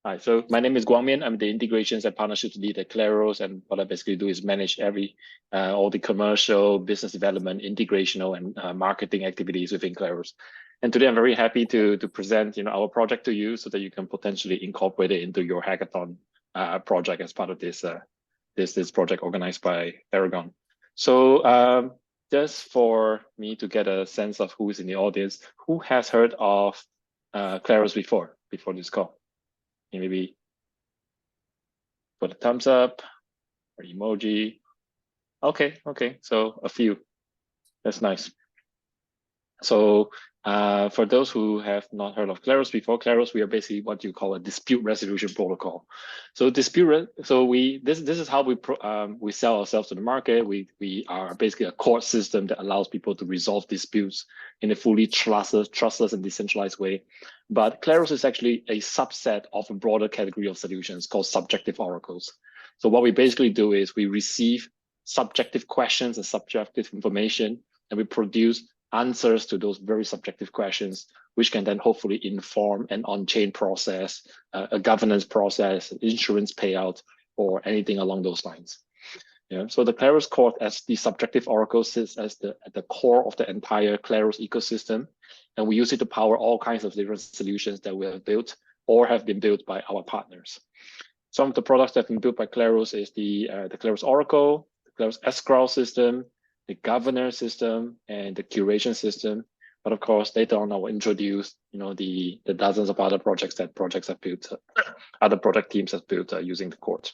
Hi, so my name is Guangmian. I'm the integrations and partnerships lead at Kleros, and what I basically do is manage all the commercial, business development, integrational, and marketing activities within Kleros. And today I'm very happy to present our project to you so that you can potentially incorporate it into your hackathon project as part of this this project organized by Aragon. So just for me to get a sense of who's in the audience, who has heard of Kleros before this call? Maybe put a thumbs up or emoji. Okay, so a few. That's nice. So for those who have not heard of Kleros before, Kleros, we are basically what you call a dispute resolution protocol. So this is how we sell ourselves to the market. We are basically a court system that allows people to resolve disputes in a fully trustless and decentralized way. But Kleros is actually a subset of a broader category of solutions called subjective oracles. So what we basically do is we receive subjective questions and subjective information, and we produce answers to those very subjective questions, which can then hopefully inform an on-chain process, a governance process, insurance payout, or anything along those lines. Yeah. So the Kleros court as the subjective oracle sits at the core of the entire Kleros ecosystem, and we use it to power all kinds of different solutions that we have built or have been built by our partners. Some of the products that have been built by Kleros is the Kleros Oracle, the Kleros Escrow system, the governor system, and the curation system. But of course, later on I will introduce, the dozens of other projects that projects have built, other product teams have built using the court.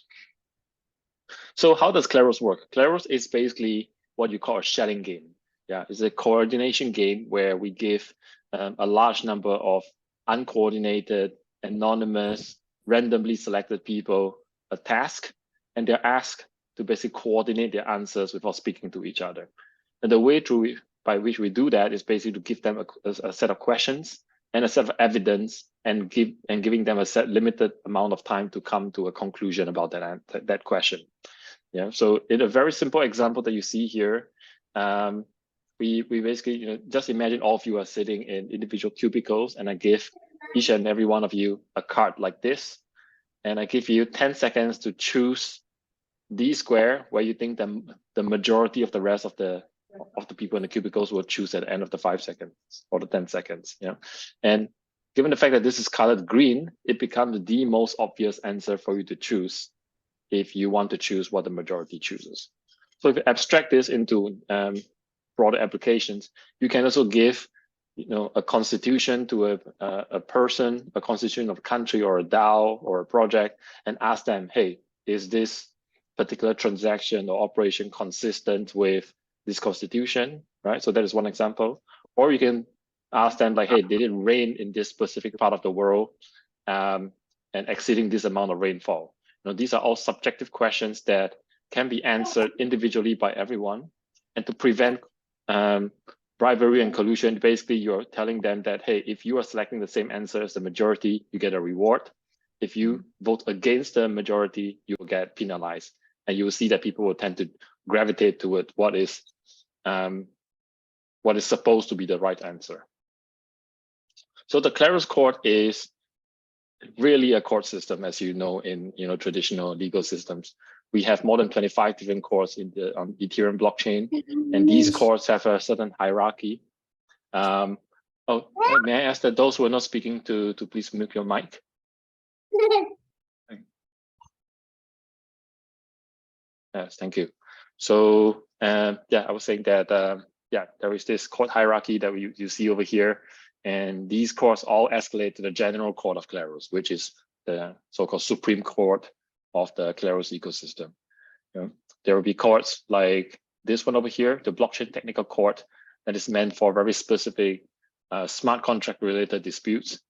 So how does Kleros work? Kleros is basically what you call a shelling game. Yeah, it's a coordination game where we give a large number of uncoordinated, anonymous, randomly selected people a task, and they're asked to basically coordinate their answers without speaking to each other. And the way by which we do that is basically to give them a set of questions and a set of evidence, and giving them a set limited amount of time to come to a conclusion about that question. Yeah. So in a very simple example that you see here, we basically just imagine all of you are sitting in individual cubicles, and I give each and every one of you a card like this, and I give you 10 seconds to choose the square where you think the majority of the rest of the people in the cubicles will choose at the end of the 5 seconds or the 10 seconds. Yeah. And given the fact that this is colored green, it becomes the most obvious answer for you to choose if you want to choose what the majority chooses. So if you abstract this into broader applications, you can also give a constitution to a person, a constitution of a country or a DAO or a project, and ask them, hey, is this particular transaction or operation consistent with this constitution, right? So that is one example. Or you can ask them like, hey, did it rain in this specific part of the world and exceeding this amount of rainfall? These are all subjective questions that can be answered individually by everyone. And to prevent bribery and collusion, basically you're telling them that, hey, if you are selecting the same answer as the majority, you get a reward. If you vote against the majority, you will get penalized. And you will see that people will tend to gravitate toward what is supposed to be the right answer. So the Kleros court is really a court system, as you know, in traditional legal systems. We have more than 25 different courts on Ethereum blockchain, and these courts have a certain hierarchy. May I ask that those who are not speaking to please mute your mic? Yes, thank you. So I was saying that there is this court hierarchy that you see over here, and these courts all escalate to the general court of Kleros, which is the so-called Supreme Court of the Kleros ecosystem. There will be courts like this one over here, the Blockchain Technical Court, that is meant for very specific smart contract related disputes.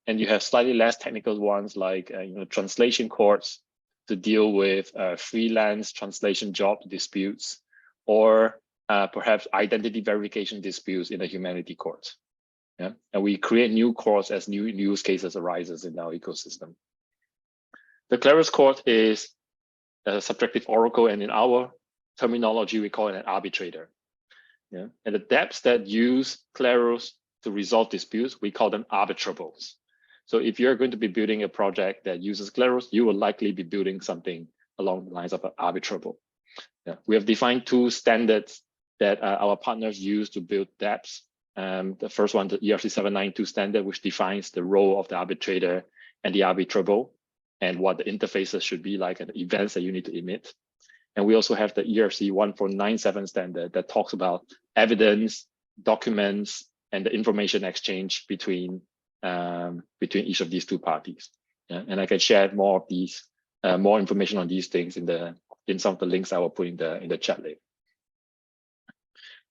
And you have slightly less technical ones like translation courts to deal with freelance translation job disputes, or perhaps identity verification disputes in the humanity court. Yeah, and we create new courts as new use cases arises in our ecosystem. The Kleros court is a subjective oracle, and in our terminology, we call it an arbitrator. Yeah, and the dApps that use Kleros to resolve disputes, we call them arbitrables. So if you're going to be building a project that uses Kleros, you will likely be building something along the lines of arbitrable. Yeah. We have defined two standards that our partners use to build dApps. The first one, the ERC 792 standard, which defines the role of the arbitrator and the arbitrable and what the interfaces should be like and the events that you need to emit. And we also have the ERC 1497 standard that talks about evidence, documents, and the information exchange between each of these two parties. Yeah? And I can share more of these, more information on these things in some of the links I will put in the chat later.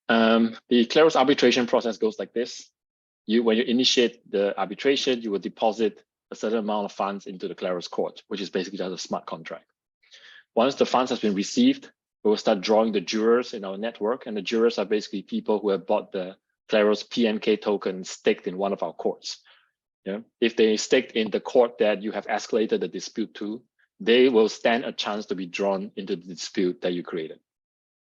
The Kleros arbitration process goes like this. When you initiate the arbitration, you will deposit a certain amount of funds into the Kleros court, which is basically just a smart contract. Once the funds has been received, we will start drawing the jurors in our network, and the jurors are basically people who have bought the Kleros PNK token staked in one of our courts. Yeah? If they staked in the court that you have escalated the dispute to, they will stand a chance to be drawn into the dispute that you created.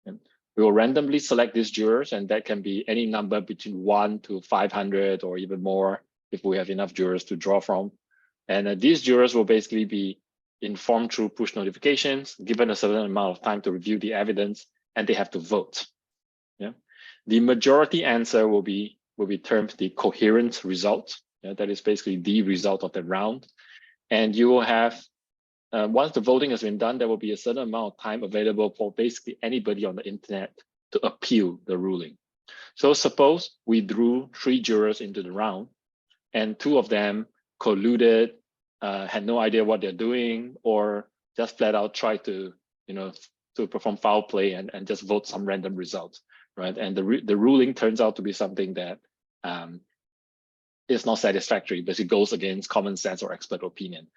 And we will randomly select these jurors, and that can be any number between 1 to 500 or even more if we have enough jurors to draw from. And these jurors will basically be informed through push notifications, given a certain amount of time to review the evidence, and they have to vote. Yeah? The majority answer will be termed the coherent result. Yeah? That is basically the result of the round. And you will have, once the voting has been done, there will be a certain amount of time available for basically anybody on the internet to appeal the ruling. So suppose we drew 3 jurors into the round, and 2 of them colluded, had no idea what they're doing, or just flat out tried to, to perform foul play and just vote some random result, right? And the ruling turns out to be something that is not satisfactory because it goes against common sense or expert opinion.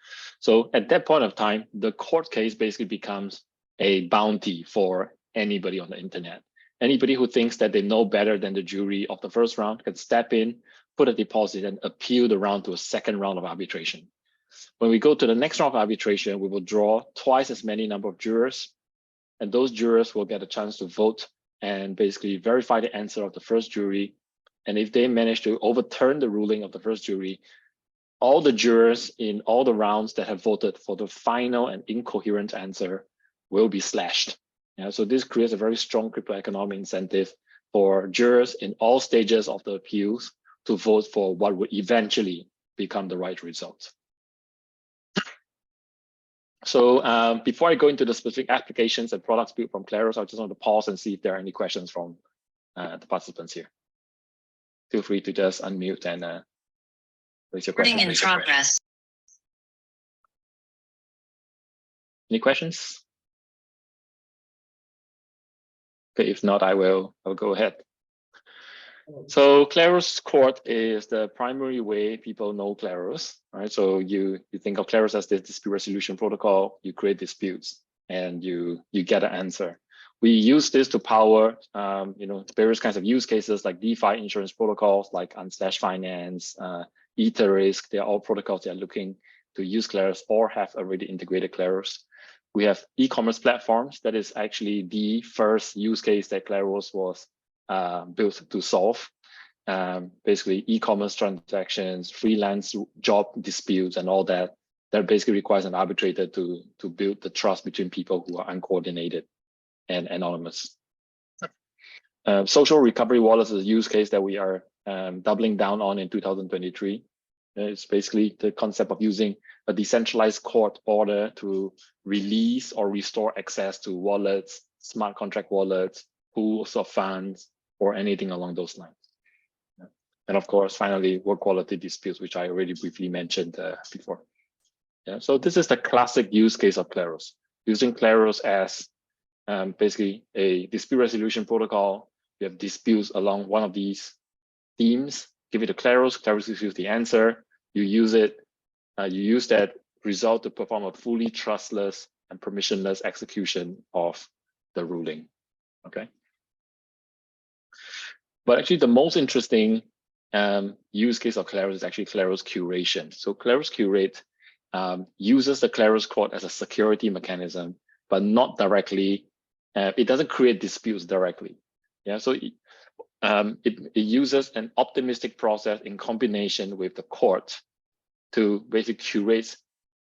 So at that point of time, the court case basically becomes a bounty for anybody on the internet. Anybody who thinks that they know better than the jury of the first round can step in, put a deposit, and appeal the round to a second round of arbitration. When we go to the next round of arbitration, we will draw twice as many number of jurors, and those jurors will get a chance to vote and basically verify the answer of the first jury. And if they manage to overturn the ruling of the first jury, all the jurors in all the rounds that have voted for the final and incoherent answer will be slashed. Yeah, so this creates a very strong crypto-economic incentive for jurors in all stages of the appeals to vote for what would eventually become the right result. So before I go into the specific applications and products built from Kleros, I just want to pause and see if there are any questions from the participants here. Feel free to just unmute and raise your question. In progress. Any questions? Okay, if not, I'll go ahead. So Kleros Court is the primary way people know Kleros, right? So you think of Kleros as the dispute resolution protocol, you create disputes and you get an answer. We use this to power various kinds of use cases like DeFi insurance protocols like Unslash Finance, EtherRisk. They're all protocols that are looking to use Kleros or have already integrated Kleros. We have e-commerce platforms. That is actually the first use case that Kleros was built to solve. Basically e-commerce transactions, freelance job disputes and all that basically requires an arbitrator to build the trust between people who are uncoordinated and anonymous. Social recovery wallets is a use case that we are doubling down on in 2023. It's basically the concept of using a decentralized court order to release or restore access to wallets, smart contract wallets, pools of funds, or anything along those lines. And of course, finally, work quality disputes, which I already briefly mentioned before. Yeah, so this is the classic use case of Kleros, using Kleros as basically a dispute resolution protocol. You have disputes along one of these themes, give it to Kleros, Kleros gives you the answer, you use it, you use that result to perform a fully trustless and permissionless execution of the ruling, okay? But actually the most interesting use case of Kleros is actually Kleros curation. So Kleros curate uses the Kleros court as a security mechanism, but not directly. It doesn't create disputes directly. Yeah, so it uses an optimistic process in combination with the court to basically curate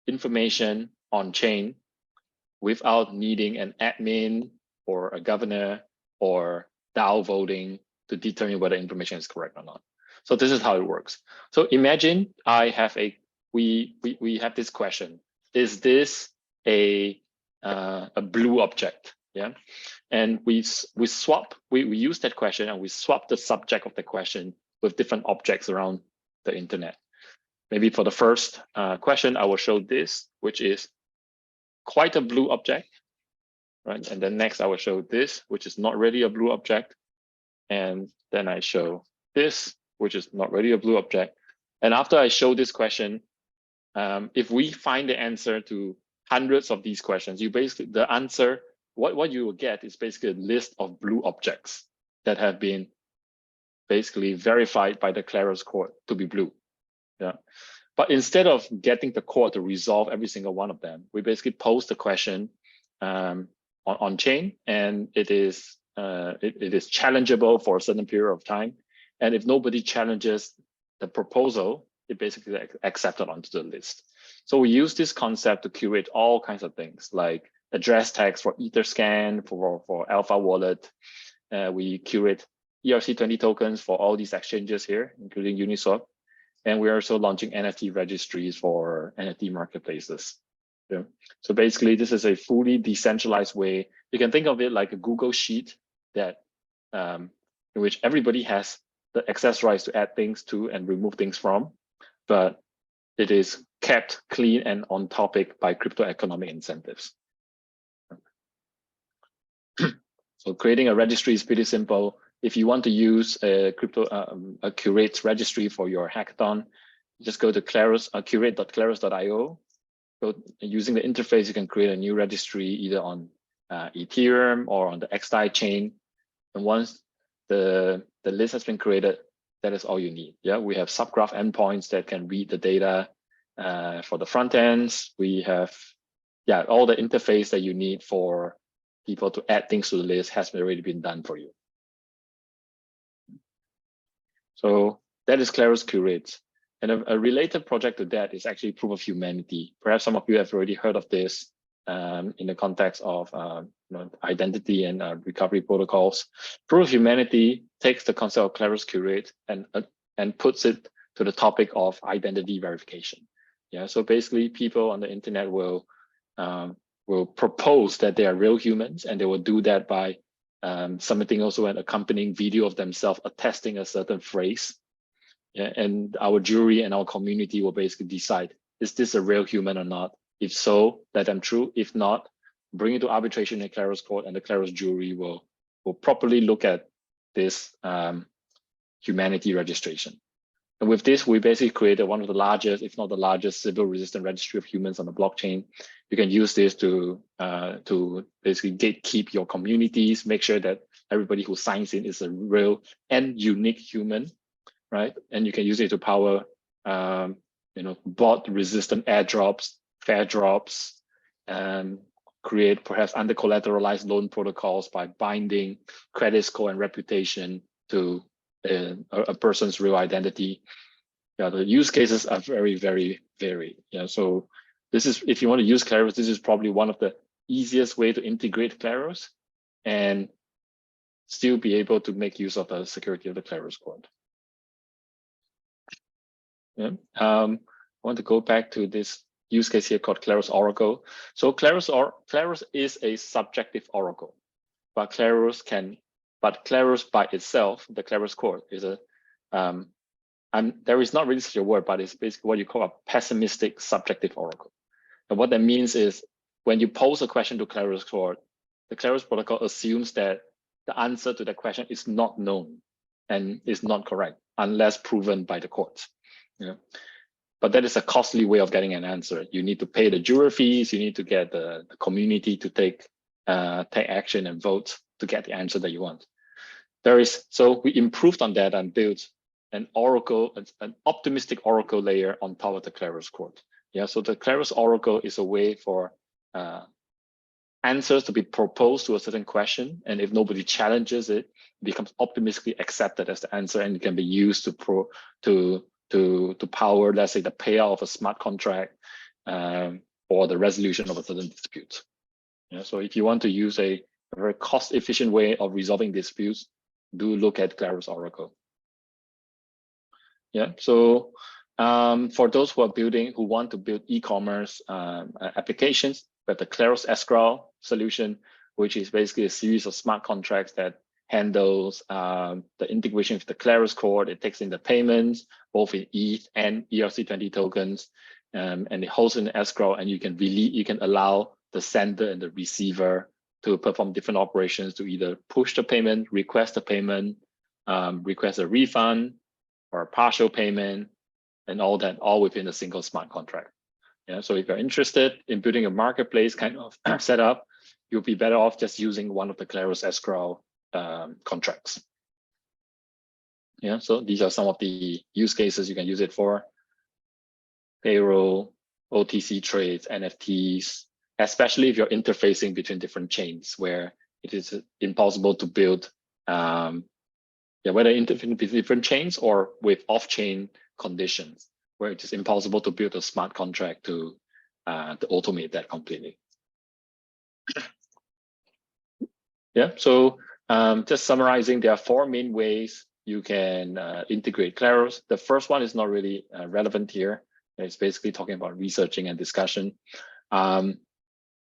information on chain without needing an admin or a governor or DAO voting to determine whether information is correct or not. So this is how it works. So imagine I have we have this question: is this a blue object? Yeah, and we use that question and we swap the subject of the question with different objects around the internet. Maybe for the first question, I will show this, which is quite a blue object, right? And then next I will show this, which is not really a blue object. And then I show this, which is not really a blue object. And after I show this question, if we find the answer to hundreds of these questions, you basically, the answer, what you will get is basically a list of blue objects that have been basically verified by the Kleros court to be blue. Yeah. But instead of getting the court to resolve every single one of them, we basically pose the question on chain, and it is challengeable for a certain period of time. And if nobody challenges the proposal, it basically accepted onto the list. So we use this concept to curate all kinds of things like address tags for Etherscan, for Alpha Wallet. We curate ERC20 tokens for all these exchanges here, including Uniswap. And we're also launching NFT registries for NFT marketplaces. Yeah. So basically, this is a fully decentralized way. You can think of it like a Google Sheet that in which everybody has the access rights to add things to and remove things from, but it is kept clean and on topic by crypto economic incentives. So creating a registry is pretty simple. If you want to use a curate registry for your hackathon, just go to curate.kleros.io. So using the interface, you can create a new registry either on Ethereum or on the XDAI chain. And once the list has been created, that is all you need. Yeah, we have subgraph endpoints that can read the data for the front ends. We have all the interface that you need for people to add things to the list has already been done for you. So that is Kleros Curate. And a related project to that is actually Proof of Humanity. Perhaps some of you have already heard of this in the context of identity and recovery protocols. Proof of Humanity takes the concept of Kleros Curate and puts it to the topic of identity verification. Yeah, so basically people on the internet will propose that they are real humans, and they will do that by submitting also an accompanying video of themselves attesting a certain phrase. Yeah, and our jury and our community will basically decide, is this a real human or not? If so, let them through. If not, bring it to arbitration in Kleros court, and the Kleros jury will properly look at this humanity registration. And with this, we basically created one of the largest, if not the largest, civil resistant registry of humans on the blockchain. You can use this to basically gatekeep your communities, make sure that everybody who signs in is a real and unique human, right? And you can use it to power, bot-resistant airdrops, fair drops, and create perhaps under-collateralized loan protocols by binding credit score and reputation to a person's real identity. Yeah, the use cases are very, very varied. Yeah, so this is, if you want to use Kleros, this is probably one of the easiest way to integrate Kleros and still be able to make use of the security of the Kleros code. Yeah. I want to go back to this use case here called Kleros Oracle. So Kleros is a subjective oracle, but Kleros by itself, the Kleros core is there is not really such a word, but it's basically what you call a pessimistic subjective oracle. And what that means is when you pose a question to Kleros core, the Kleros protocol assumes that the answer to that question is not known and is not correct unless proven by the courts. Yeah. But that is a costly way of getting an answer. You need to pay the juror fees. You need to get the community to take action and vote to get the answer that you want. So we improved on that and built an oracle, an optimistic oracle layer on top of the Kleros court. Yeah, so the Kleros Oracle is a way for answers to be proposed to a certain question, and if nobody challenges it, it becomes optimistically accepted as the answer, and it can be used to to power, let's say, the payout of a smart contract or the resolution of a certain dispute. Yeah, so if you want to use a very cost-efficient way of resolving disputes, do look at Kleros Oracle. Yeah, so for those who want to build e-commerce applications, we have the Kleros Escrow solution, which is basically a series of smart contracts that handles the integration with the Kleros core. It takes in the payments, both in ETH and ERC20 tokens, and it holds in escrow, and you can allow the sender and the receiver to perform different operations to either push the payment, request a payment, request a refund or a partial payment, and all that, all within a single smart contract. Yeah, so if you're interested in building a marketplace kind of setup, you'll be better off just using one of the Kleros escrow contracts. Yeah, so these are some of the use cases you can use it for: payroll, OTC trades, NFTs, especially if you're interfacing between different chains where it is impossible to build, whether interfacing between different chains or with off-chain conditions, where it is impossible to build a smart contract to automate that completely. Yeah, so just summarizing, there are 4 main ways you can integrate Kleros. The first one is not really relevant here. It's basically talking about researching and discussion.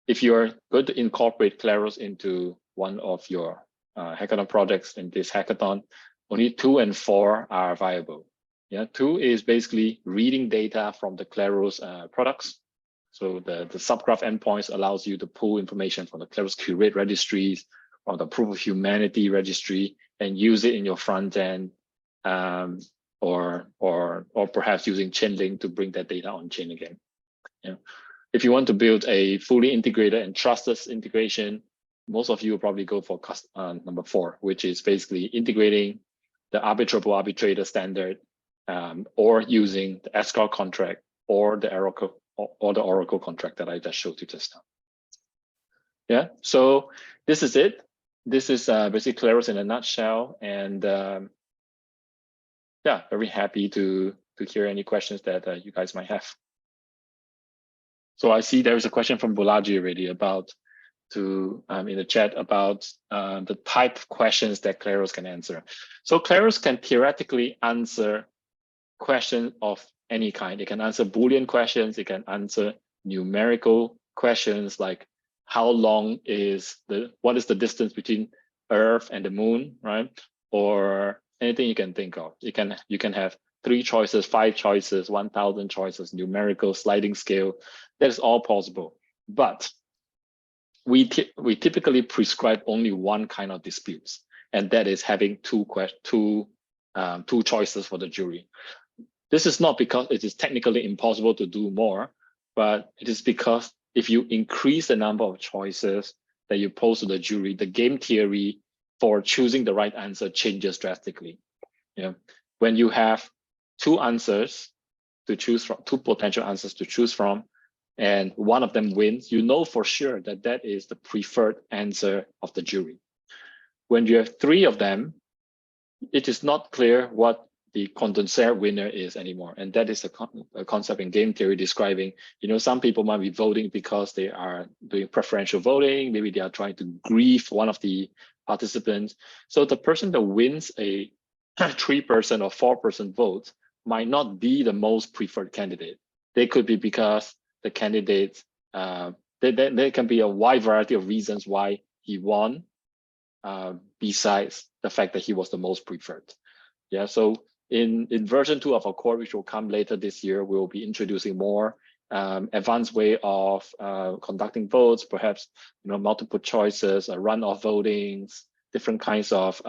If you're going to incorporate Kleros into one of your hackathon projects in this hackathon, only 2 and 4 are viable. Yeah, 2 is basically reading data from the Kleros products. So the subgraph endpoints allows you to pull information from the Kleros Curate registries or the Proof of Humanity registry and use it in your front end, or perhaps using Chainlink to bring that data on chain again. Yeah. If you want to build a fully integrated and trusted integration, most of you will probably go for number 4, which is basically integrating the arbitrable arbitrator standard, or using the Escrow contract or the Oracle contract that I just showed you just now. Yeah, so this is it. This is basically Kleros in a nutshell, and yeah, very happy to hear any questions that you guys might have. So I see there is a question from Bolaji already about in the chat about the type of questions that Kleros can answer. So Kleros can theoretically answer questions of any kind. It can answer Boolean questions. It can answer numerical questions like what is the distance between Earth and the moon, right? Or anything you can think of. You can have 3 choices, 5 choices, 1,000 choices, numerical, sliding scale. That is all possible. But we typically prescribe only one kind of disputes, and that is having two choices for the jury. This is not because it is technically impossible to do more, but it is because if you increase the number of choices that you pose to the jury, the game theory for choosing the right answer changes drastically. Yeah. When you have 2 answers to choose from, 2 potential answers to choose from, and one of them wins, you know for sure that that is the preferred answer of the jury. When you have 3 of them, it is not clear what the condenseur winner is anymore. And that is a concept in game theory describing, some people might be voting because they are doing preferential voting. Maybe they are trying to grieve one of the participants. So the person that wins a 3-person or 4-person vote might not be the most preferred candidate. They could be because the candidate, there can be a wide variety of reasons why he won, besides the fact that he was the most preferred. Yeah, so in version 2 of our core, which will come later this year, we will be introducing more advanced way of conducting votes, perhaps multiple choices, runoff votings, different kinds of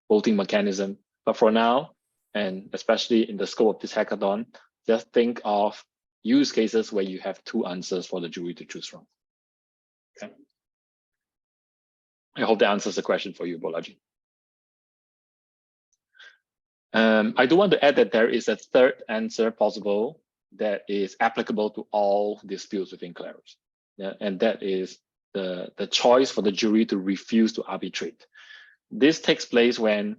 voting mechanism. But for now, and especially in the scope of this hackathon, just think of use cases where you have 2 answers for the jury to choose from. Okay. I hope that answers the question for you, Bolaji. I do want to add that there is a 3rd answer possible that is applicable to all disputes within Kleros. Yeah, and that is the choice for the jury to refuse to arbitrate. This takes place when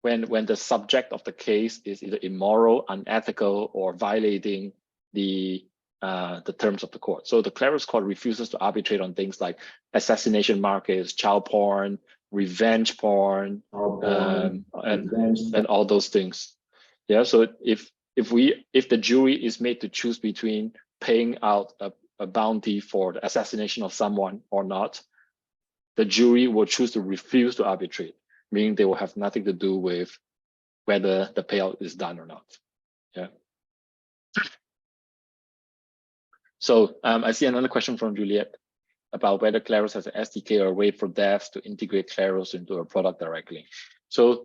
when the subject of the case is either immoral, unethical, or violating the terms of the court. So the Kleros court refuses to arbitrate on things like assassination markets, child porn, revenge porn, and all those things. Yeah. So if the jury is made to choose between paying out a bounty for the assassination of someone or not, the jury will choose to refuse to arbitrate, meaning they will have nothing to do with whether the payout is done or not. Yeah. So I see another question from Juliet about whether Kleros has an SDK or a way for devs to integrate Kleros into a product directly. So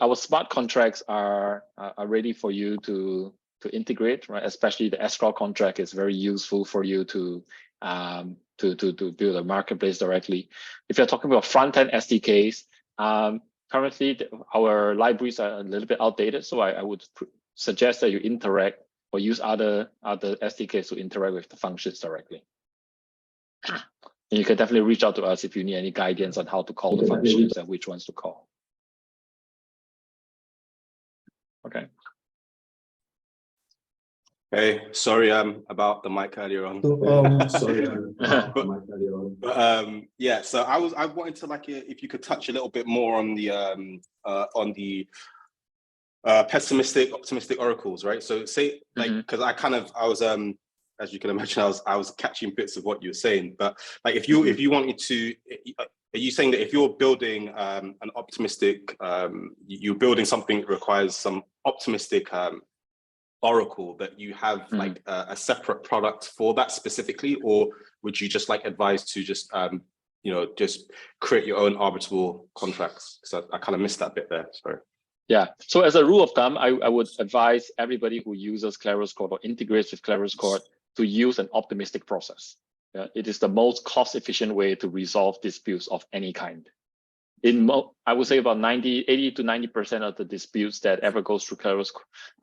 our smart contracts are ready for you to integrate, right? Especially the Escrow contract is very useful for you to build a marketplace directly. If you're talking about front-end SDKs, currently our libraries are a little bit outdated, so I would suggest that you interact or use other SDKs to interact with the functions directly. And you can definitely reach out to us if you need any guidance on how to call the functions and which ones to call. Okay. Hey, sorry about the mic earlier on. Yeah, so I wanted to if you could touch a little bit more on the pessimistic, optimistic oracles, right? So say because I was as you can imagine, I was catching bits of what you were saying, but like if you wanted to, are you saying that if you're building an optimistic, you're building something that requires some optimistic oracle, that you have like a separate product for that specifically, or would you just like advise to just just create your own arbitrable contracts? So I kind of missed that bit there. Sorry. Yeah. So as a rule of thumb, I would advise everybody who uses Kleros Court or integrates with Kleros Court to use an optimistic process. Yeah, it is the most cost-efficient way to resolve disputes of any kind. I would say about 80 to 90% of the disputes that ever goes through Kleros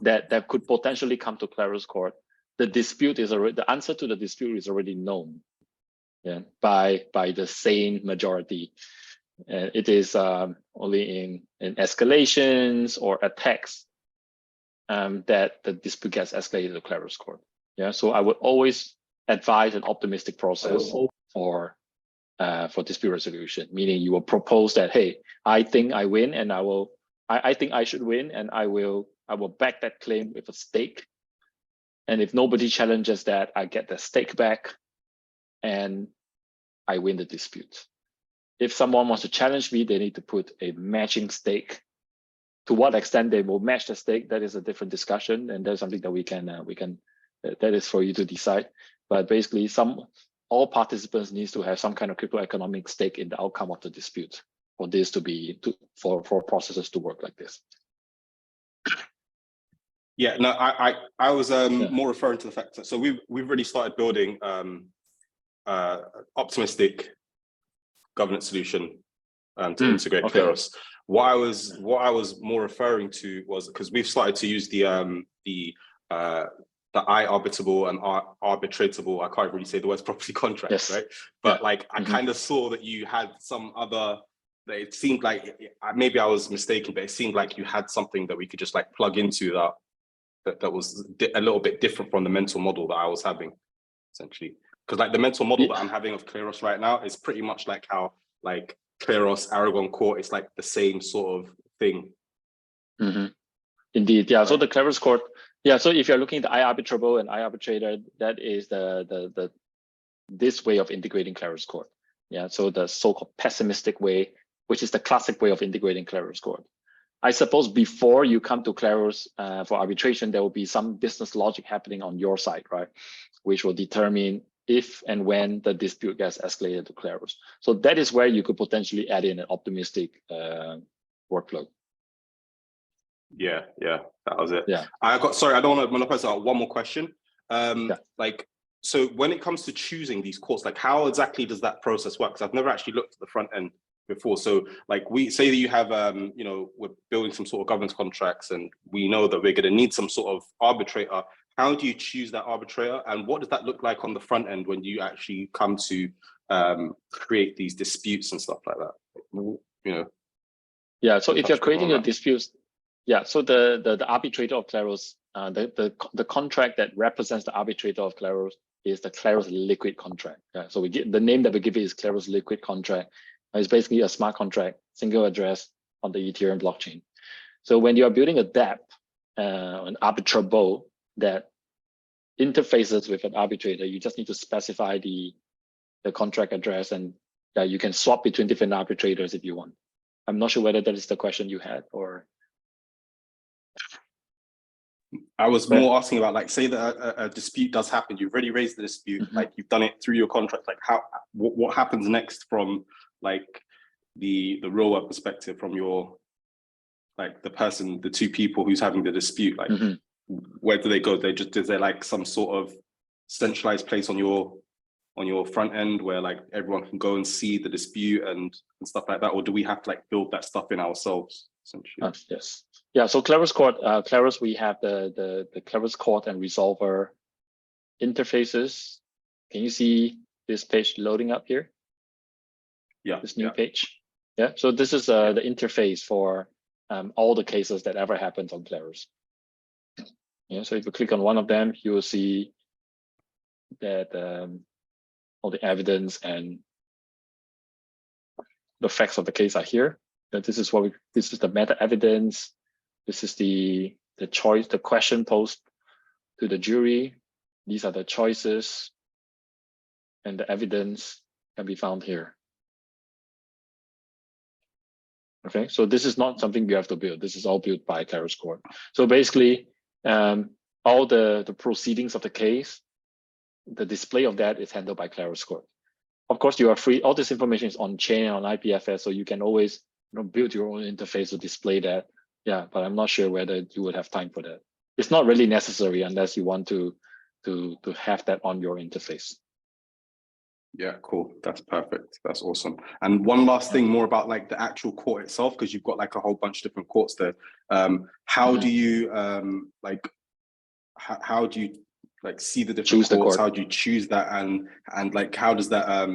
that could potentially come to Kleros Court, the answer to the dispute is already known, yeah, by the sane majority. It is only in escalations or attacks that the dispute gets escalated to Kleros Court. Yeah, so I would always advise an optimistic process for dispute resolution, meaning you will propose that, hey, I think I win, and I think I should win, and I will back that claim with a stake. And if nobody challenges that, I get the stake back, and I win the dispute. If someone wants to challenge me, they need to put a matching stake. To what extent they will match the stake, that is a different discussion, and that's something that that is for you to decide. But basically, all participants needs to have some kind of crypto economic stake in the outcome of the dispute for this for processes to work like this. Yeah, no, I was more referring to the fact that we've already started building optimistic governance solution to integrate Kleros. What I was more referring to was because we've started to use the I-arbitrable and arbitratable, I can't really say the words properly, contracts, right? But like I kind of saw that you had some other, that it seemed like, maybe I was mistaken, but it seemed like you had something that we could just like plug into that was a little bit different from the mental model that I was having, essentially. Because like the mental model that I'm having of Kleros right now is pretty much like how like Kleros, Aragon Court, it's like the same sort of thing. Indeed, yeah. Right. So the Kleros Court, yeah. So if you're looking at the I-arbitrable and I-arbitrator, that is this way of integrating Kleros Court. Yeah. So the so-called pessimistic way, which is the classic way of integrating Kleros Court. I suppose before you come to Kleros for arbitration, there will be some business logic happening on your side, right? Which will determine if and when the dispute gets escalated to Kleros. So that is where you could potentially add in an optimistic workflow. Yeah, that was it. Yeah. I don't want to monopolize out one more question. Like, so when it comes to choosing these courts, like how exactly does that process work? Because I've never actually looked at the front end before. So like we say that you have, we're building some sort of governance contracts and we know that we're going to need some sort of arbitrator. How do you choose that arbitrator? And what does that look like on the front end when you actually come to create these disputes and stuff like that? Yeah, so if you're touch creating a upon that. dispute, yeah, so the arbitrator of Kleros, the contract that represents the arbitrator of Kleros is the Kleros liquid contract. Yeah, so we get the name that we give it is Kleros liquid contract. It's basically a smart contract, single address on the Ethereum blockchain. So when you are building a dApp, an arbitrable that interfaces with an arbitrator, you just need to specify the contract address, and you can swap between different arbitrators if you want. I'm not sure whether that is the question you had, or I was more asking about, like, say that a dispute does happen. You've already raised the dispute, like you've done it through your contract. Like, what happens next from like the real world perspective, from your, like, the two people who's having the dispute? Like, where do they go? Is there like some sort of centralized place on your front end where like everyone can go and see the dispute and stuff like that, or do we have to like build that stuff in ourselves essentially? Yes. Yeah, so Kleros Court, Kleros, we have the Kleros Court and Resolver interfaces. Can you see this page loading up here? Yeah. This new page. Yeah, so this is the interface for all the cases that ever happened on Kleros. Yeah, so if you click on one of them, you will see that all the evidence and the facts of the case are here. That this is this is the meta evidence. This is the choice, the question posed to the jury. These are the choices, and the evidence can be found here. Okay, so this is not something you have to build. This is all built by Kleros Court. So basically, all the proceedings of the case, the display of that is handled by Kleros Court. Of course, you are free. All this information is on chain on IPFS, so you can always build your own interface to display that. Yeah, but I'm not sure whether you would have time for that. It's not really necessary unless you want to have that on your interface. Yeah, cool. That's perfect. That's awesome. And one last thing more about like the actual court itself, because you've got like a whole bunch of different courts there. How do you how do you like see the different courts? How do you choose that, and like how does that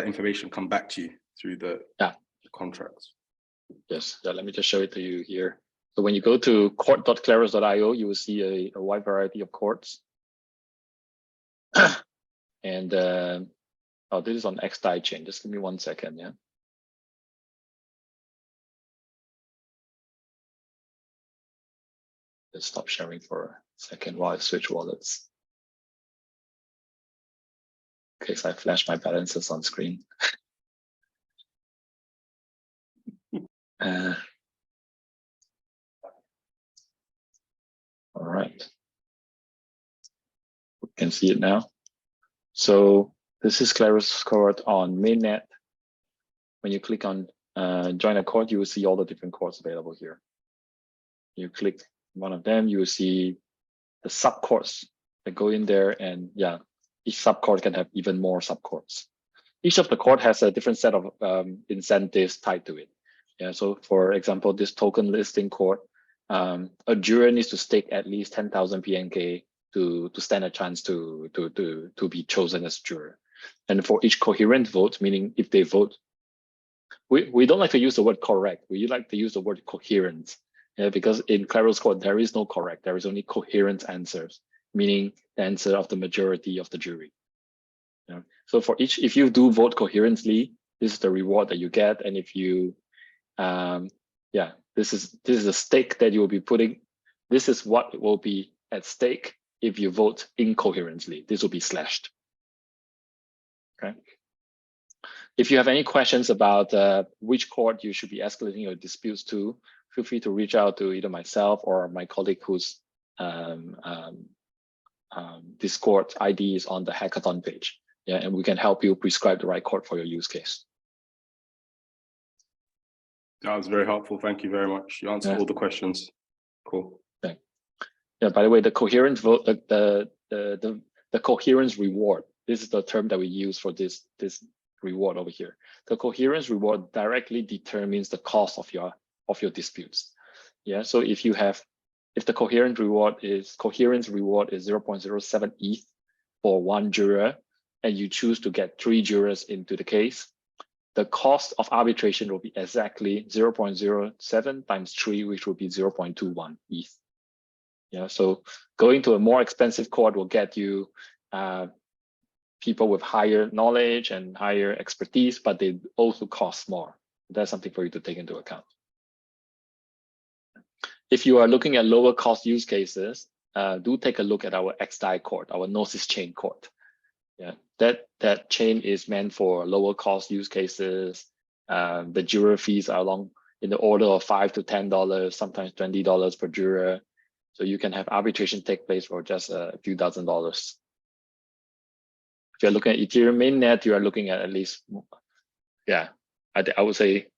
information come back to you through the contracts? Yes, let me just show it to you here. So when you go to court.kleros.io, you will see a wide variety of courts. And oh, this is on XDAI chain. Just give me 1 second, yeah. Let's stop sharing for a second while I switch wallets. In case I flash my balances on screen. All right. We can see it now. So this is Kleros Court on mainnet. When you click on join a court, you will see all the different courts available here. You click one of them, you will see the subcourts that go in there, and yeah, each subcourt can have even more subcourts. Each of the court has a different set of incentives tied to it. Yeah, so for example, this token listing court, a juror needs to stake at least 10,000 PNK to stand a chance to be chosen as juror. And for each coherent vote, meaning if they vote, we don't like to use the word correct. We like to use the word coherent. Yeah, because in Kleros Court, there is no correct. There is only coherent answers, meaning the answer of the majority of the jury. Yeah. So for each, if you do vote coherently, this is the reward that you get. And if you, this is a stake that you will be putting. This is what will be at stake if you vote incoherently. This will be slashed. Okay. If you have any questions about which court you should be escalating your disputes to, feel free to reach out to either myself or my colleague whose Discord ID is on the hackathon page. Yeah, and we can help you prescribe the right court for your use case. That was very helpful. Thank you very much. You answered all the questions. Cool. Okay. Yeah. By the way, the coherent vote, the coherence reward. This is the term that we use for this reward over here. The coherence reward directly determines the cost of your disputes. Yeah. So if the coherence reward is 0.07 ETH for one juror, and you choose to get 3 jurors into the case, the cost of arbitration will be exactly 0.07 times 3, which will be 0.21 ETH. Yeah, so going to a more expensive court will get you people with higher knowledge and higher expertise, but they also cost more. That's something for you to take into account. If you are looking at lower cost use cases, do take a look at our XDAI court, our Gnosis chain court. Yeah, that chain is meant for lower cost use cases. The juror fees are in the order of $5 to $10, sometimes $20 per juror. So you can have arbitration take place for just a few $1,000s. If you're looking at Ethereum mainnet, you are looking at least, yeah, I would say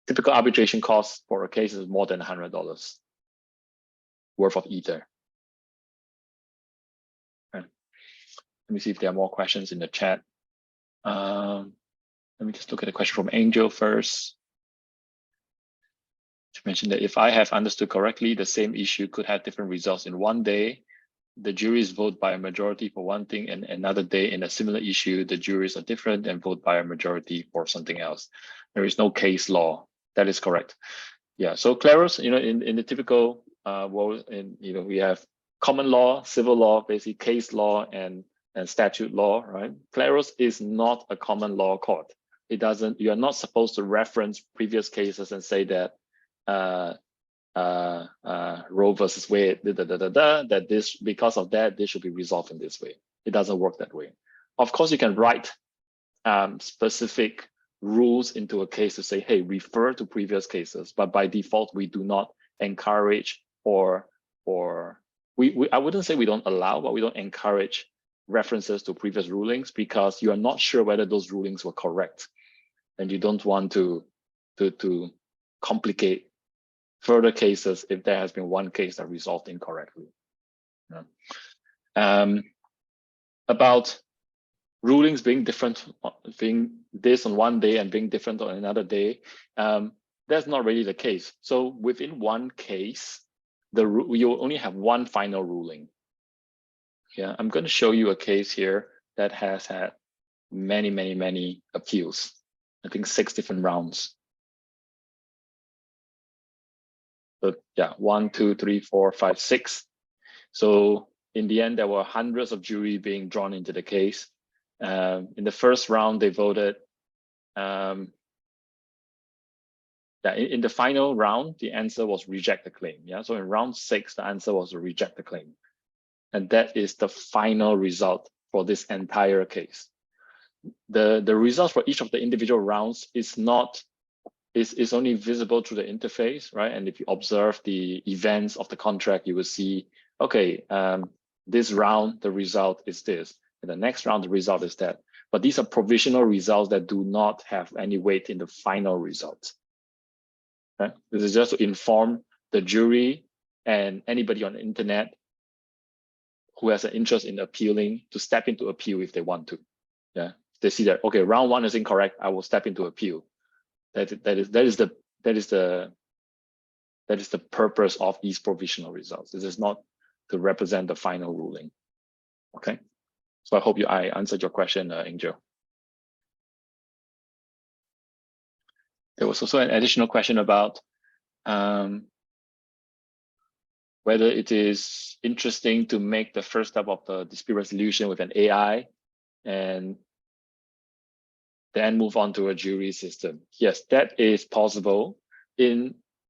typical arbitration costs for a case is more than $100 worth of Ether. Okay. Let me see if there are more questions in the chat. Let me just look at the question from Angel first. She mentioned that if I have understood correctly, the same issue could have different results in one day. The juries vote by a majority for one thing, and another day in a similar issue, the juries are different and vote by a majority for something else. There is no case law. That is correct. Yeah. So Kleros, in the typical world, we have common law, civil law, basically case law and statute law, right? Kleros is not a common law court. It doesn't. You are not supposed to reference previous cases and say that Roe versus Wade, that this, because of that, this should be resolved in this way. It doesn't work that way. Of course, you can write specific rules into a case to say, hey, refer to previous cases, but by default, we do not encourage I wouldn't say we don't allow, but we don't encourage references to previous rulings because you are not sure whether those rulings were correct. And you don't want to complicate further cases if there has been one case that resolved incorrectly. Yeah. About rulings being different, being this on one day and being different on another day, that's not really the case. So within one case, you only have one final ruling. Yeah, I'm going to show you a case here that has had many, many, many appeals. I think 6 different rounds. So yeah, 1, 2, 3, 4, 5, 6. So in the end, there were hundreds of jury being drawn into the case. In the first round, they voted. In the final round, the answer was reject the claim. Yeah, so in round 6, the answer was to reject the claim, and that is the final result for this entire case. The results for each of the individual rounds is only visible through the interface, right? And if you observe the events of the contract, you will see, okay, this round, the result is this. In the next round, the result is that. But these are provisional results that do not have any weight in the final results. Okay? This is just to inform the jury and anybody on the internet who has an interest in appealing to step into appeal if they want to. Yeah, they see that, okay, round 1 is incorrect, I will step into appeal. That is the purpose of these provisional results. This is not to represent the final ruling. Okay, so I hope I answered your question, Angel. There was also an additional question about whether it is interesting to make the first step of the dispute resolution with an AI and then move on to a jury system. Yes, that is possible.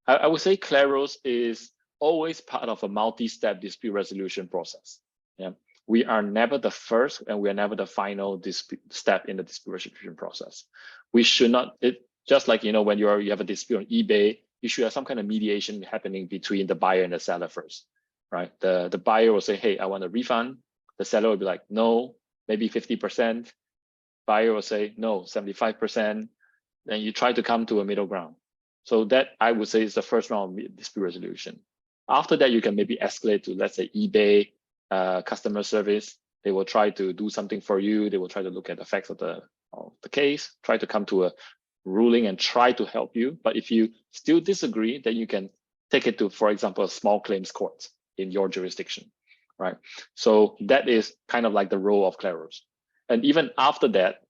I would say Kleros is always part of a multi-step dispute resolution process. Yeah, we are never the first and we are never the final step in the dispute resolution process. We should not, just like, when you have a dispute on eBay, you should have some kind of mediation happening between the buyer and the seller first, right? The buyer will say, hey, I want a refund. The seller will be like, no, maybe 50%. Buyer will say, no, 75%. Then you try to come to a middle ground. So that, I would say, is the first round of dispute resolution. After that, you can maybe escalate to, let's say, eBay customer service. They will try to do something for you. They will try to look at the facts of the case, try to come to a ruling and try to help you. But if you still disagree, then you can take it to, for example, a small claims court in your jurisdiction, right? So that is kind of like the role of Kleros. And even after that,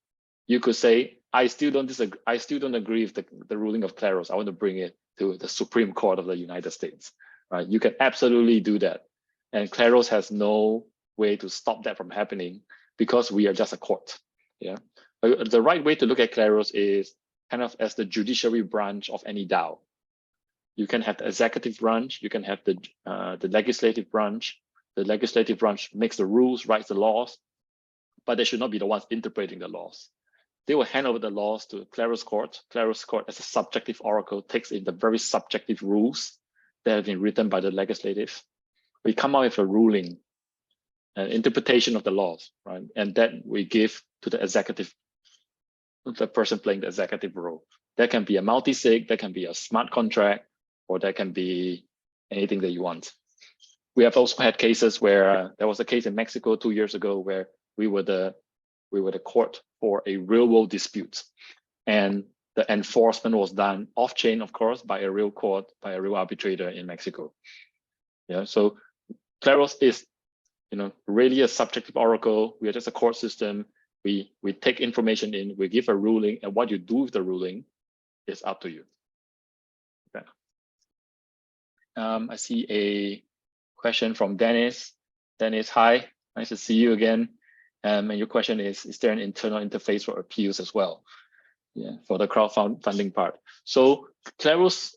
you could say, I still don't disagree. I still don't agree with the ruling of Kleros. I want to bring it to the Supreme Court of the United States. Right? You can absolutely do that, and Kleros has no way to stop that from happening because we are just a court. Yeah, the right way to look at Kleros is kind of as the judiciary branch of any DAO. You can have the executive branch. You can have the legislative branch. The legislative branch makes the rules, writes the laws, but they should not be the ones interpreting the laws. They will hand over the laws to Kleros Court. Kleros Court, as a subjective oracle, takes in the very subjective rules that have been written by the legislative. We come out with a ruling, an interpretation of the laws, right? And then we give to the executive, the person playing the executive role. That can be a multi-sig, that can be a smart contract, or that can be anything that you want. We have also had cases where there was a case in Mexico 2 years ago where we were the court for a real world dispute, and the enforcement was done off chain, of course, by a real court, by a real arbitrator in Mexico. Yeah, so Kleros is, really a subjective oracle. We are just a court system. We take information in, we give a ruling, and what you do with the ruling is up to you. Okay. I see a question from Dennis. Dennis, hi, nice to see you again. And your question is there an internal interface for appeals as well? Yeah, for the crowdfunding part. So Kleros,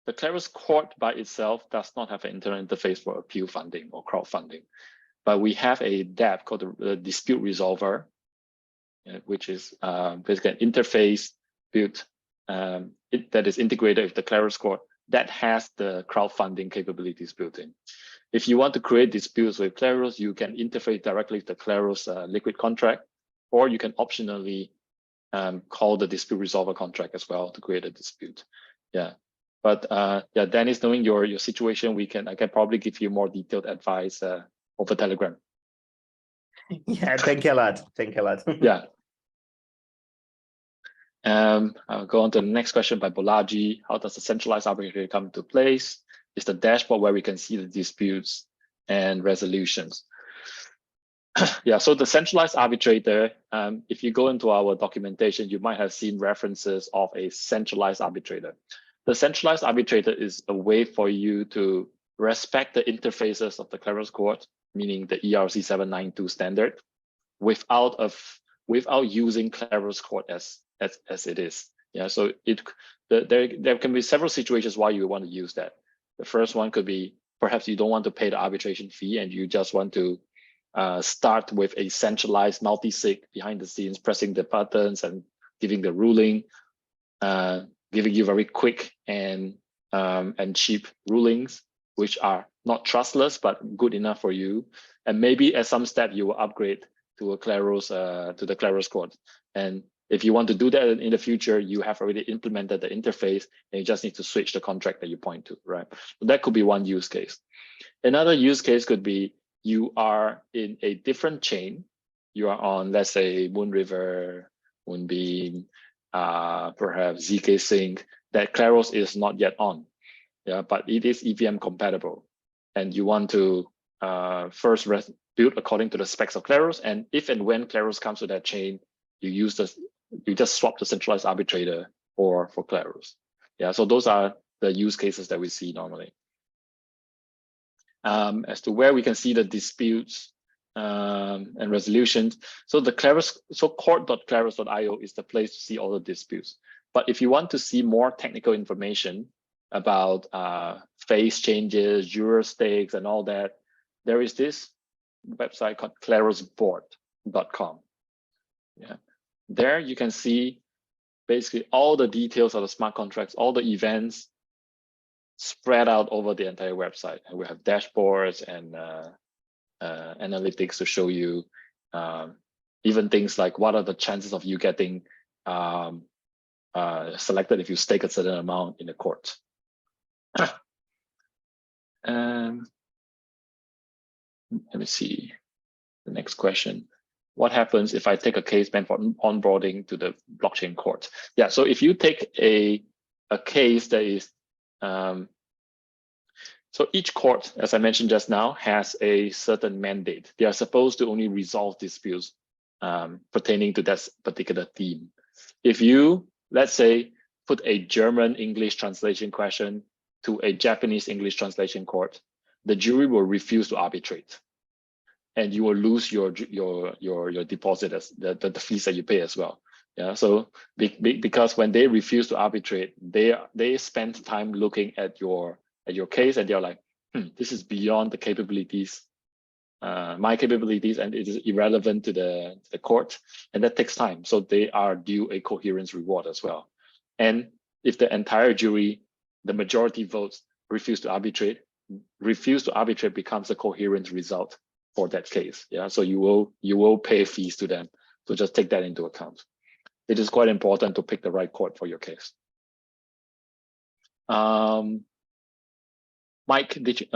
the Kleros court by itself does not have an internal interface for appeal funding or crowdfunding, but we have a DApp called the dispute resolver, which is basically an interface built that is integrated with the Kleros court that has the crowdfunding capabilities built in. If you want to create disputes with Kleros, you can interface directly with the Kleros liquid contract, or you can optionally call the dispute resolver contract as well to create a dispute. Yeah, but yeah, Dennis, knowing your situation, I can probably give you more detailed advice over Telegram. Yeah, thank you a lot. Thank you a lot. Yeah. I'll go on to the next question by Bolaji. How does the centralized arbitrator come into place? Is the dashboard where we can see the disputes and resolutions. Yeah, so the centralized arbitrator, if you go into our documentation, you might have seen references of a centralized arbitrator. The centralized arbitrator is a way for you to respect the interfaces of the Kleros court, meaning the ERC 792 standard, without using Kleros court as it is. Yeah, so there can be several situations why you want to use that. The first one could be perhaps you don't want to pay the arbitration fee and you just want to start with a centralized multi-sig behind the scenes, pressing the buttons and giving the ruling, giving you very quick and cheap rulings, which are not trustless but good enough for you. And maybe at some step you will upgrade to a Kleros to the Kleros court. And if you want to do that in the future, you have already implemented the interface and you just need to switch the contract that you point to, right? So that could be one use case. Another use case could be you are in a different chain. You are on, let's say, Moonriver, Moonbeam, perhaps ZK Sync, that Kleros is not yet on, yeah, but it is EVM compatible. And you want to first build according to the specs of Kleros. And if and when Kleros comes to that chain, you just swap the centralized arbitrator for Kleros. Yeah, so those are the use cases that we see normally. As to where we can see the disputes and resolutions. So the Kleros, so court.kleros.io is the place to see all the disputes. But if you want to see more technical information about phase changes, juror stakes, and all that, there is this website called klerosboard.com. Yeah, there you can see basically all the details of the smart contracts, all the events spread out over the entire website. And we have dashboards and analytics to show you even things like what are the chances of you getting selected if you stake a certain amount in the court. Let me see the next question. What happens if I take a case meant for onboarding to the blockchain court? Yeah, so if you take a case that is, so each court, as I mentioned just now, has a certain mandate. They are supposed to only resolve disputes pertaining to that particular theme. If you, let's say, put a German English translation question to a Japanese English translation court, the jury will refuse to arbitrate, and you will lose your deposit as the fees that you pay as well. Yeah, so because when they refuse to arbitrate, they spend time looking at your case, and they're like, this is beyond the capabilities, my capabilities, and it is irrelevant to the court, and that takes time. So they are due a coherence reward as well. And if the entire jury, the majority votes refuse to arbitrate becomes a coherent result for that case. Yeah, so you will pay fees to them. So just take that into account. It is quite important to pick the right court for your case. Mike, did you?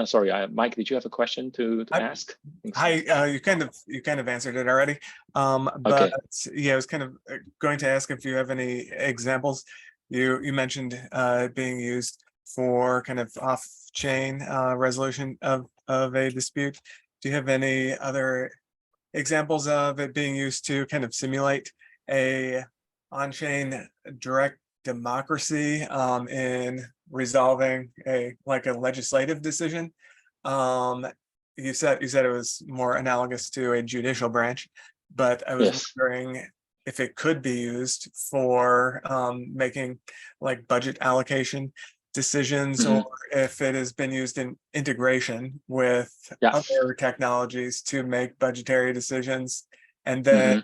Mike, did you have a question to ask? Hi, you kind of answered it already. But okay. Yeah, I was kind of going to ask if you have any examples. You mentioned being used for kind of off-chain resolution of a dispute. Do you have any other examples of it being used to kind of simulate a on-chain direct democracy in resolving a legislative decision? You said it was more analogous to a judicial branch, but I was wondering if it could be used for making like budget allocation decisions, or if it has been used in integration with other technologies to make budgetary decisions, and then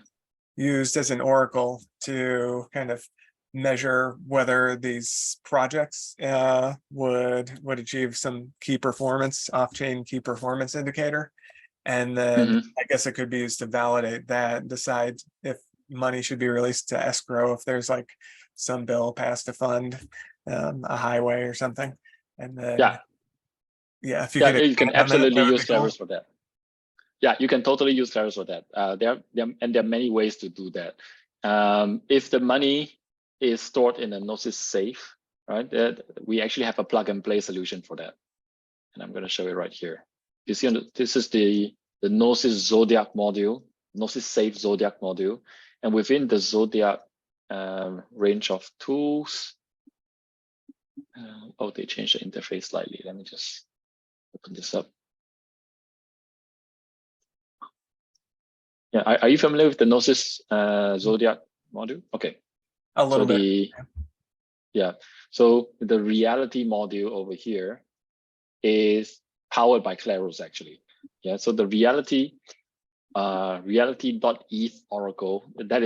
used as an oracle to kind of measure whether these projects would achieve some key performance, off-chain key performance indicator. And then I guess it could be used to validate that, decide if money should be released to escrow if there's like some bill passed to fund a highway or something. And then if you could, you can absolutely use Kleros cool. for that. Yeah, you can totally use Kleros for that. There are many ways to do that. If the money is stored in a Gnosis safe, right? We actually have a plug and play solution for that, and I'm going to show it right here. You see, this is the Gnosis Zodiac module, Gnosis Safe Zodiac module, and within the Zodiac range of tools. They changed the interface slightly. Let me just open this up. Yeah, are you familiar with the Gnosis Zodiac module? Okay. A little bit. So the reality module over here is powered by Kleros actually. Yeah. So the reality.eth oracle, that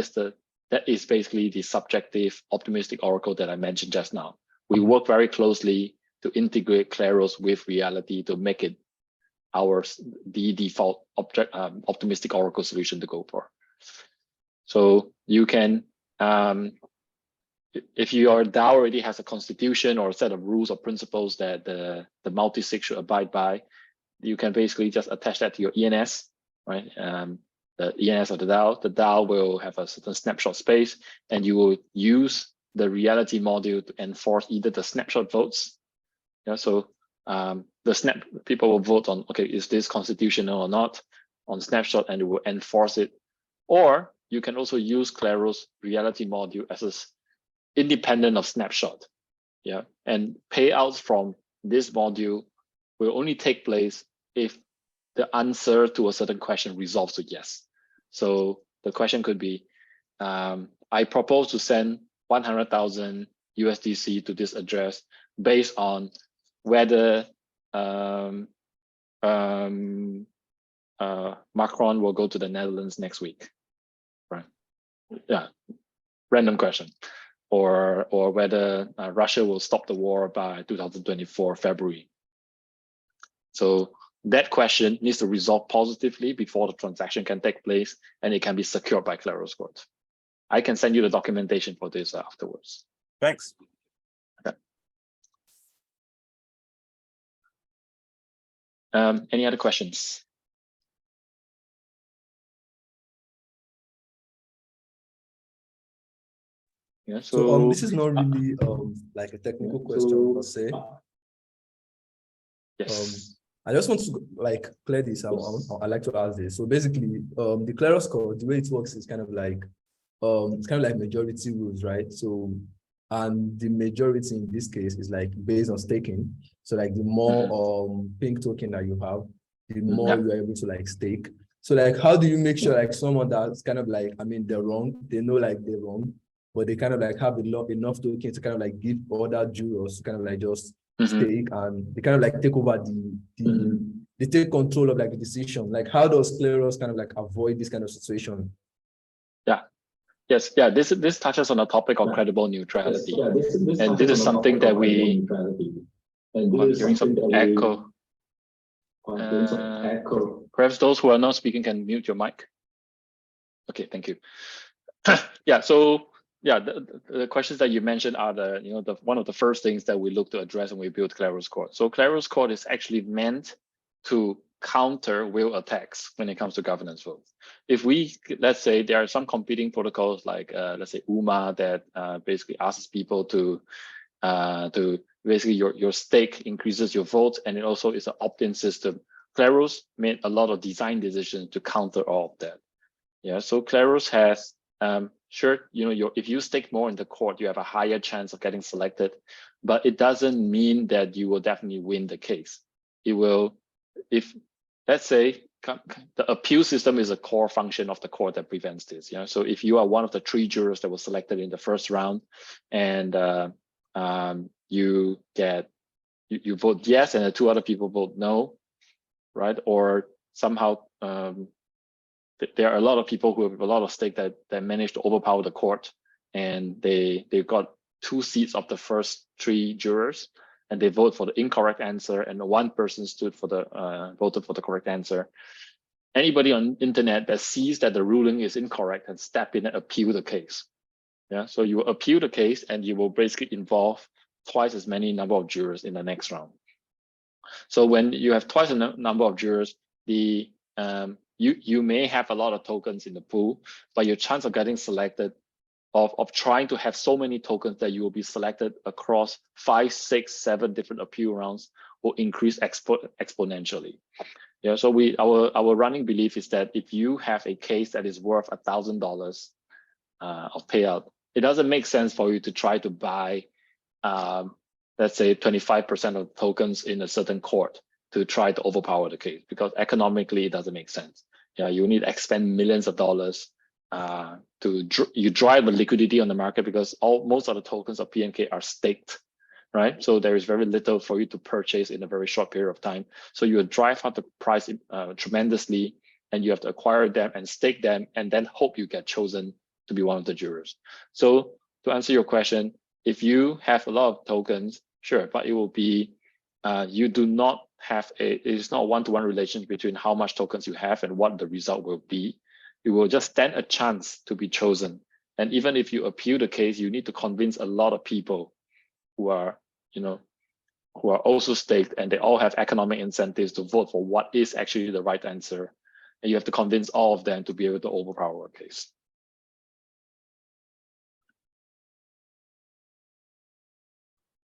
is basically the subjective optimistic oracle that I mentioned just now. We work very closely to integrate Kleros with reality to make it the default optimistic oracle solution to go for. So you can, if your DAO already has a constitution or a set of rules or principles that the multi-sig should abide by, you can basically just attach that to your ENS, right? The ENS of the DAO will have a certain snapshot space, and you will use the reality module to enforce either the snapshot votes. Yeah, so people will vote on, okay, is this constitutional or not on snapshot, and it will enforce it. Or you can also use Kleros reality module as independent of snapshot. Yeah, and payouts from this module will only take place if the answer to a certain question resolves to yes. So the question could be, I propose to send 100,000 USDC to this address based on whether Macron will go to the Netherlands next week, right? Yeah, random question. Or whether Russia will stop the war by 2024 February. So that question needs to resolve positively before the transaction can take place, and it can be secured by Kleros court. I can send you the documentation for this afterwards. Thanks. Okay. Any other questions? Yeah, so this is not really like a technical question per se. Yes. I just want to like clear this. I like to ask this. So basically, the Kleros code, the way it works is kind of like it's kind of like majority rules, right? So, and the majority in this case is like based on staking. So like the more pink token that you have, the more you are able to like stake. So like, how do you make sure like someone that's kind of like, I mean, they're wrong, they know like they're wrong, but they kind of like have enough tokens to kind of like give other jurors to kind of like just stake, and they kind of like take over they take control of like the decision. Like, how does Kleros kind of like avoid this kind of situation? Yes, this touches on the topic of credible neutrality. And this is something that we, I'm hearing some echo. Perhaps those who are not speaking can mute your mic. Okay, thank you. So the questions that you mentioned are the one of the first things that we look to address when we build Kleros Core. So Kleros Core is actually meant to counter whale attacks when it comes to governance votes. If let's say there are some competing protocols like let's say UMA that basically asks people to basically your stake increases your vote, and it also is an opt-in system. Kleros made a lot of design decisions to counter all of that. Yeah, so Kleros has sure, if you stake more in the court, you have a higher chance of getting selected, but it doesn't mean that you will definitely win the case. It will, if let's say the appeal system is a core function of the court that prevents this. Yeah, so if you are one of the 3 jurors that was selected in the first round, and you vote yes, and the 2 other people vote no, right? Or somehow there are a lot of people who have a lot of stake that managed to overpower the court, and they got 2 seats of the first 3 jurors, and they vote for the incorrect answer, and 1 person stood for voted for the correct answer. Anybody on internet that sees that the ruling is incorrect and step in and appeal the case. Yeah, so you will appeal the case, and you will basically involve twice as many number of jurors in the next round. So when you have twice the number of jurors, you may have a lot of tokens in the pool, but your chance of getting selected, of trying to have so many tokens that you will be selected across 5, 6, 7 different appeal rounds will increase exponentially. Yeah, so our running belief is that if you have a case that is worth $1,000 of payout, it doesn't make sense for you to try to buy, let's say 25% of tokens in a certain court to try to overpower the case, because economically it doesn't make sense. Yeah, you need to expend millions of dollars you drive a liquidity on the market, because most of the tokens of PNK are staked, right? So there is very little for you to purchase in a very short period of time. So you drive up the price tremendously, and you have to acquire them and stake them, and then hope you get chosen to be one of the jurors. So to answer your question, if you have a lot of tokens, sure, but it will be, you do not have it's not a one-to-one relationship between how much tokens you have and what the result will be. You will just stand a chance to be chosen. And even if you appeal the case, you need to convince a lot of people who are also staked, and they all have economic incentives to vote for what is actually the right answer. And you have to convince all of them to be able to overpower a case.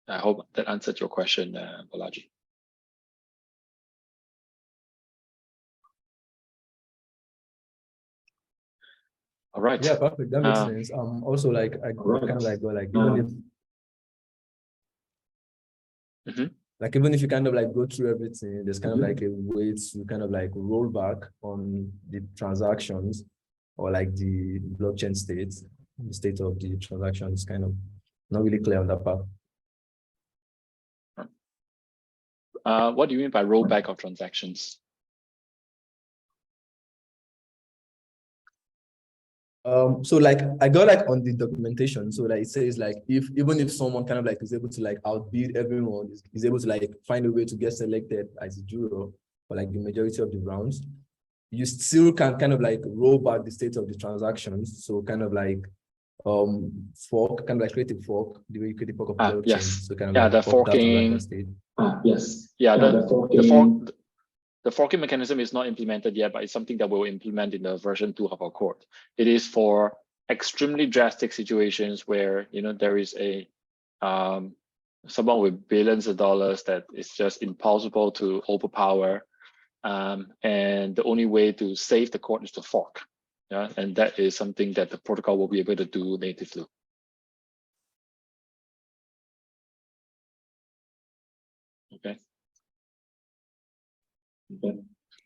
I hope that answered your question, Balaji. All right. Yeah, perfect. That makes sense. Also, like I kind of like go like even if like even if you kind of like go through everything, there's kind of like a way to kind of like roll back on the transactions, or like the blockchain state. The state of the transaction is kind of not really clear on that part. What do you mean by rollback of transactions? So like I got like on the documentation, so like it says like even if someone kind of like is able to like outbid everyone, is able to like find a way to get selected as a juror for like the majority of the rounds, you still can kind of like roll back the state of the transactions. So kind of like fork, kind of like create a fork, the way you create a fork of blockchain. Yes. So kind of yeah, like the forking. Yes. Yeah, the forking mechanism is not implemented yet, but it's something that we'll implement in the version 2 of our court. It is for extremely drastic situations where there is a someone with billions of dollars that is just impossible to overpower. And the only way to save the court is to fork. Yeah, and that is something that the protocol will be able to do natively. Okay. Okay.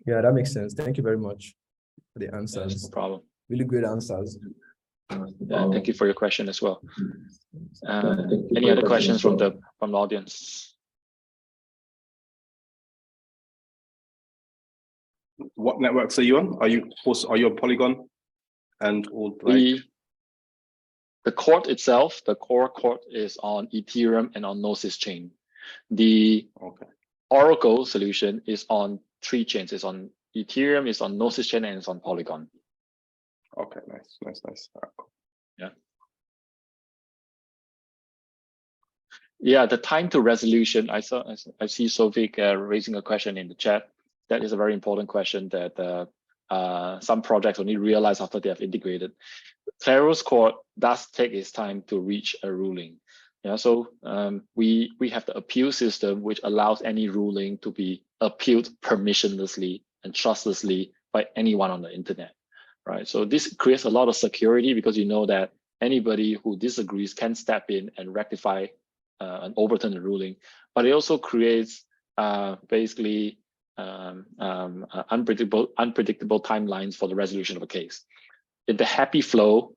Yeah, that makes sense. Thank you very much for the Yes, answers. no problem. Really great answers. Yeah, thank you for your question as well. Any other questions from the audience? What networks are you on? Are you on Polygon and all like? The court itself, the core court is on Ethereum and on Gnosis chain. The Oracle solution is on 3 chains. It's on Ethereum, it's on Gnosis chain, and it's on Polygon. Okay, nice. All right, cool. Yeah. Yeah, the time to resolution. I see Sofik raising a question in the chat. That is a very important question that some projects only realize after they have integrated. Kleros court does take its time to reach a ruling. Yeah, so we have the appeal system which allows any ruling to be appealed permissionlessly and trustlessly by anyone on the internet, right? So this creates a lot of security because you know that anybody who disagrees can step in and rectify and overturn the ruling. But it also creates basically unpredictable timelines for the resolution of a case. In the happy flow,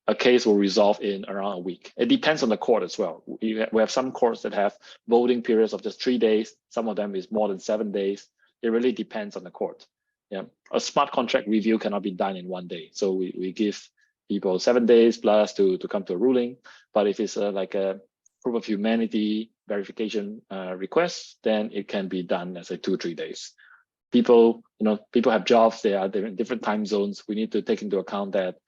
a case will resolve in around a week. It depends on the court as well. We have some courts that have voting periods of just 3 days. Some of them is more than 7 days. It really depends on the court. Yeah, a smart contract review cannot be done in 1 day. So we give people 7 days plus to come to a ruling. But if it's like a proof of humanity verification request, then it can be done, let's say 2-3 days. People have jobs. They are in different time zones. We need to take into account that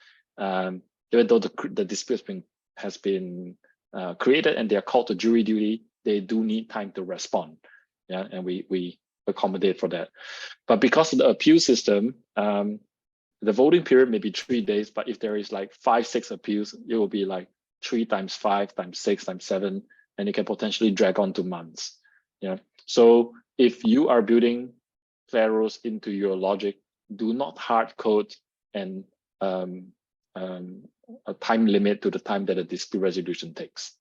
even though the dispute has been created and they are called to jury duty, they do need time to respond. Yeah, and we accommodate for that. But because of the appeal system, the voting period may be 3 days, but if there is like 5-6 appeals, it will be like 3 times 5 times 6 times 7, and it can potentially drag on to months. Yeah. So if you are building Kleros into your logic, do not hard code and a time limit to the time that a dispute resolution takes.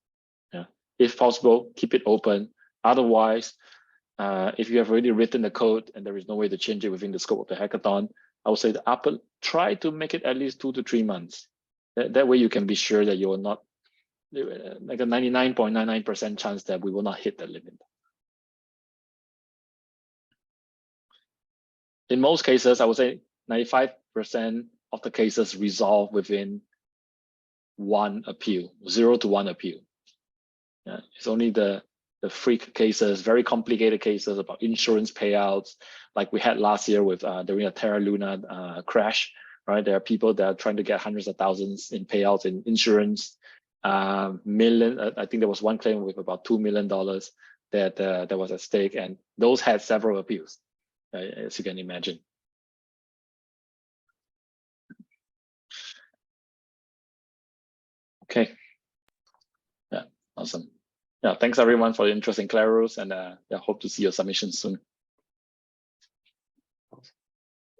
Yeah. If possible, keep it open. Otherwise, if you have already written the code and there is no way to change it within the scope of the hackathon, I would say try to make it at least 2 to 3 months. That way you can be sure that you will not, like a 99.99% chance that we will not hit the limit. In most cases, I would say 95% of the cases resolve within 1 appeal, 0 to 1 appeal. Yeah, it's only the freak cases, very complicated cases about insurance payouts, like we had last year with during a Terra Luna crash, right? There are people that are trying to get hundreds of thousands in payouts in insurance. I think there was one claim with about $2 million that was at stake, and those had several appeals, as you can imagine. Okay. Yeah, awesome. Yeah, thanks everyone for the interest in Kleros, and yeah, hope to see your submissions soon.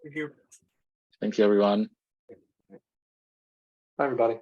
Thank you. Thank you, everyone. Bye, everybody.